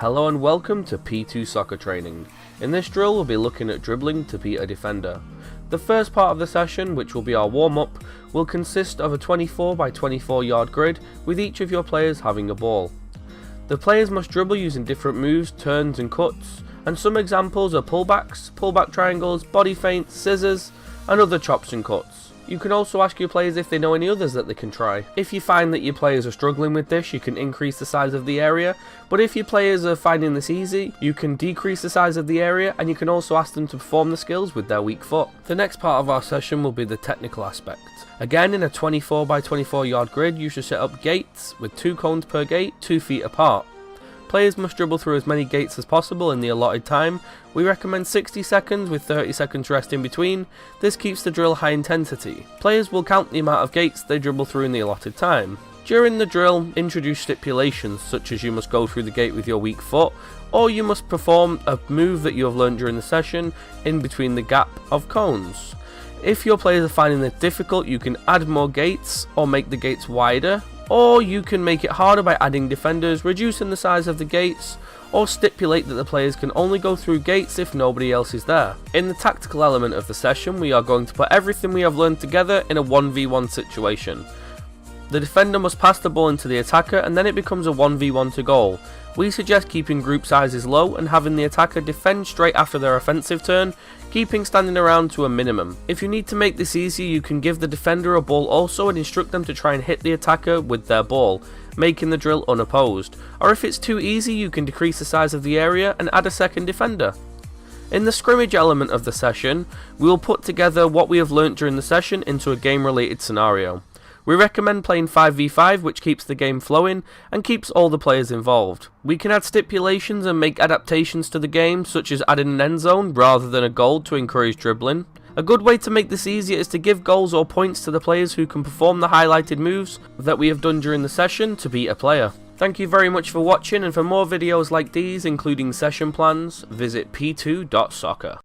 Hello and welcome to P2 Soccer Training. In this drill we'll be looking at dribbling to beat a defender. The first part of the session, which will be our warm-up, will consist of a 24 by 24 yard grid with each of your players having a ball. The players must dribble using different moves, turns and cuts, and some examples are pullbacks, pullback triangles, body feints, scissors and other chops and cuts. You can also ask your players if they know any others that they can try. If you find that your players are struggling with this, you can increase the size of the area, but if your players are finding this easy, you can decrease the size of the area, and you can also ask them to perform the skills with their weak foot. The next part of our session will be the technical aspect. Again, in a 24 by 24 yard grid, you should set up gates with 2 cones per gate, 2 feet apart. Players must dribble through as many gates as possible in the allotted time. We recommend 60 seconds with 30 seconds rest in between. This keeps the drill high intensity. Players will count the amount of gates they dribble through in the allotted time. During the drill, introduce stipulations such as you must go through the gate with your weak foot, or you must perform a move that you have learned during the session in between the gap of cones. If your players are finding it difficult, you can add more gates or make the gates wider, or you can make it harder by adding defenders, reducing the size of the gates, or stipulate that the players can only go through gates if nobody else is there. In the tactical element of the session, we are going to put everything we have learned together in a 1v1 situation. The defender must pass the ball into the attacker and then it becomes a 1v1 to goal. We suggest keeping group sizes low and having the attacker defend straight after their offensive turn, keeping standing around to a minimum. If you need to make this easier, you can give the defender a ball also and instruct them to try and hit the attacker with their ball, making the drill unopposed. Or if it's too easy, you can decrease the size of the area and add a second defender. In the scrimmage element of the session, we will put together what we have learnt during the session into a game related scenario. We recommend playing 5v5, which keeps the game flowing and keeps all the players involved. We can add stipulations and make adaptations to the game, such as adding an end zone rather than a goal to encourage dribbling. A good way to make this easier is to give goals or points to the players who can perform the highlighted moves that we have done during the session to beat a player. Thank you very much for watching, and for more videos like these, including session plans, visit p2.soccer.